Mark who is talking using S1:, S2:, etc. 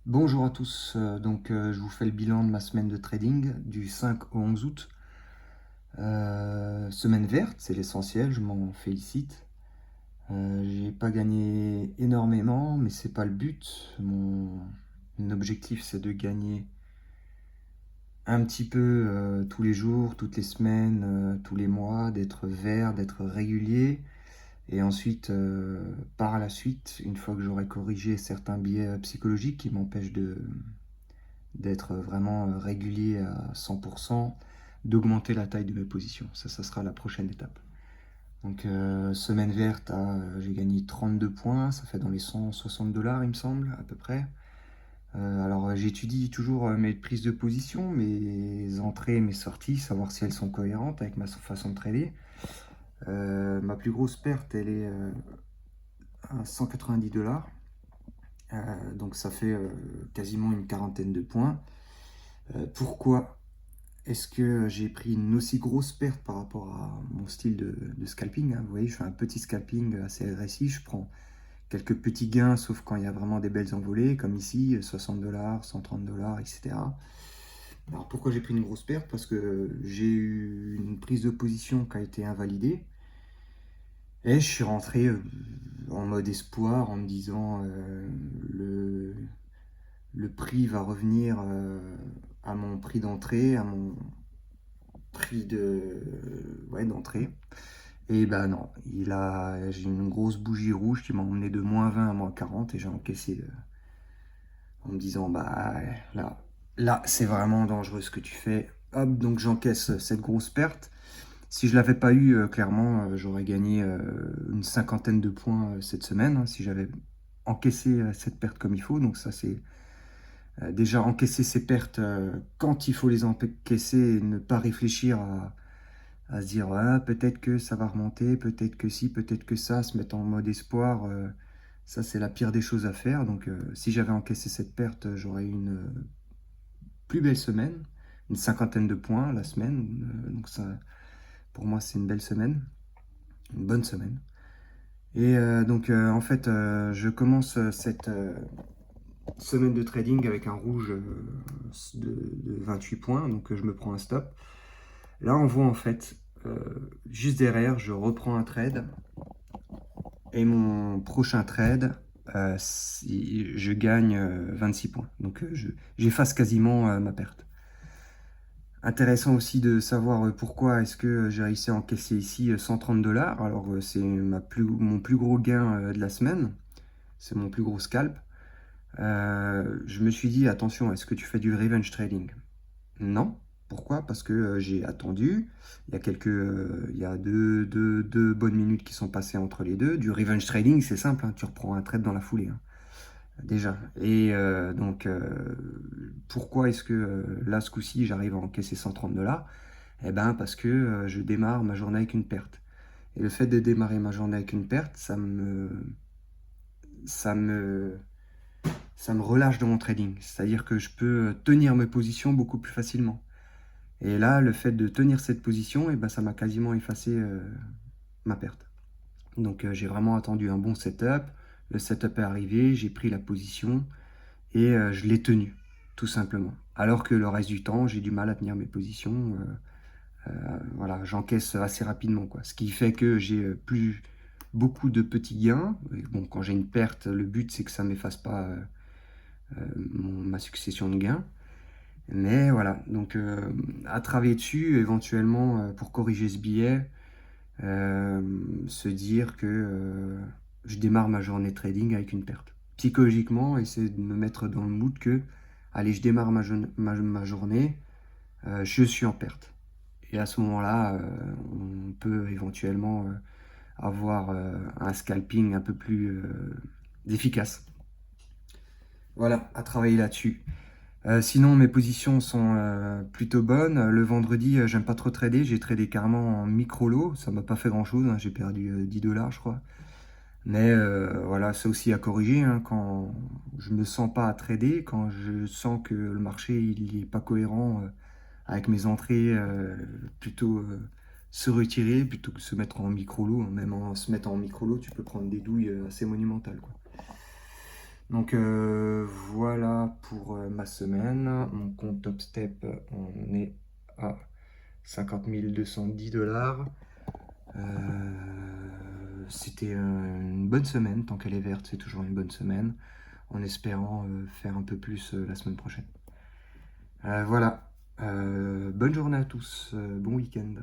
S1: Bonjour à tous, je vous fais le bilan de ma semaine de trading du 5 au 11 août. Semaine verte, c'est l'essentiel, je m'en félicite. J'ai pas gagné énormément, mais c'est pas le but. Mon objectif, c'est de gagner un petit peu tous les jours, toutes les semaines, tous les mois, d'être vert, d'être régulier. Et ensuite, par la suite, une fois que j'aurai corrigé certains biais psychologiques qui m'empêchent d'être vraiment régulier à 100%, d'augmenter la taille de mes positions. Ça sera la prochaine étape. Donc, semaine verte, j'ai gagné 32 points, ça fait dans les 160 dollars, il me semble, à peu près. Alors, j'étudie toujours mes prises de position, mes entrées, mes sorties, savoir si elles sont cohérentes avec ma façon de trader. Ma plus grosse perte, elle est à 190 dollars. Donc, ça fait quasiment une quarantaine de points. Pourquoi est-ce que j'ai pris une aussi grosse perte par rapport à mon style de scalping, hein? Vous voyez, je fais un petit scalping assez agressif, je prends quelques petits gains, sauf quand il y a vraiment des belles envolées, comme ici, 60 dollars, 130 dollars, etc. Alors pourquoi j'ai pris une grosse perte? Parce que j'ai eu une prise de position qui a été invalidée, et je suis rentré en mode espoir en me disant le prix va revenir à mon prix d'entrée, à mon prix d'entrée. Et ben non, j'ai une grosse bougie rouge qui m'a emmené de -20 à -40 et j'ai encaissé en me disant bah là c'est vraiment dangereux ce que tu fais. Hop, donc j'encaisse cette grosse perte. Si je l'avais pas eu, clairement, j'aurais gagné une cinquantaine de points cette semaine, hein, si j'avais encaissé cette perte comme il faut. Donc ça c'est déjà encaisser ces pertes quand il faut les encaisser et ne pas réfléchir à se dire ah, peut-être que ça va remonter, peut-être que si, peut-être que ça, se mettre en mode espoir, ça c'est la pire des choses à faire. Donc si j'avais encaissé cette perte, j'aurais eu une plus belle semaine, une cinquantaine de points la semaine. Donc ça, pour moi, c'est une belle semaine, une bonne semaine. Et en fait, je commence cette semaine de trading avec un rouge de 28 points, donc je me prends un stop. Là, on voit en fait, juste derrière, je reprends un trade. Et mon prochain trade, je gagne 26 points. Donc j'efface quasiment ma perte. Intéressant aussi de savoir pourquoi est-ce que j'ai réussi à encaisser ici 130 dollars. Alors c'est mon plus gros gain de la semaine. C'est mon plus gros scalp. Je me suis dit, attention, est-ce que tu fais du revenge trading? Non. Pourquoi? Parce que j'ai attendu. Il y a deux bonnes minutes qui sont passées entre les deux. Du revenge trading, c'est simple, hein, tu reprends un trade dans la foulée, hein, déjà. Et pourquoi est-ce que là, ce coup-ci, j'arrive à encaisser 130 dollars? Eh ben, parce que je démarre ma journée avec une perte. Et le fait de démarrer ma journée avec une perte, ça me, ça me relâche dans mon trading. C'est-à-dire que je peux tenir mes positions beaucoup plus facilement. Et là, le fait de tenir cette position, eh ben, ça m'a quasiment effacé ma perte. Donc j'ai vraiment attendu un bon setup. Le setup est arrivé, j'ai pris la position et je l'ai tenu, tout simplement. Alors que le reste du temps, j'ai du mal à tenir mes positions. Voilà, j'encaisse assez rapidement, quoi. Ce qui fait que j'ai plus beaucoup de petits gains. Et bon, quand j'ai une perte, le but c'est que ça ne m'efface pas ma succession de gains. Mais voilà, donc à travailler dessus, éventuellement, pour corriger ce biais, se dire que je démarre ma journée trading avec une perte. Psychologiquement, essayer de me mettre dans le mood que, allez, je démarre ma journée, je suis en perte. Et à ce moment-là, on peut éventuellement avoir un scalping un peu plus efficace. Voilà, à travailler là-dessus. Sinon, mes positions sont plutôt bonnes. Le vendredi, j'aime pas trop trader. J'ai tradé carrément en micro-lot. Ça m'a pas fait grand-chose, hein. J'ai perdu 10 dollars, je crois. Mais voilà, c'est aussi à corriger, hein, quand je me sens pas à trader, quand je sens que le marché il est pas cohérent avec mes entrées, plutôt se retirer plutôt que se mettre en micro-lot. Même en se mettant en micro-lot, tu peux prendre des douilles assez monumentales, quoi. Donc voilà pour ma semaine. Mon compte Topstep, on est à 50 210 $. C'était une bonne semaine, tant qu'elle est verte, c'est toujours une bonne semaine, en espérant faire un peu plus la semaine prochaine. Voilà. Bonne journée à tous, bon week-end.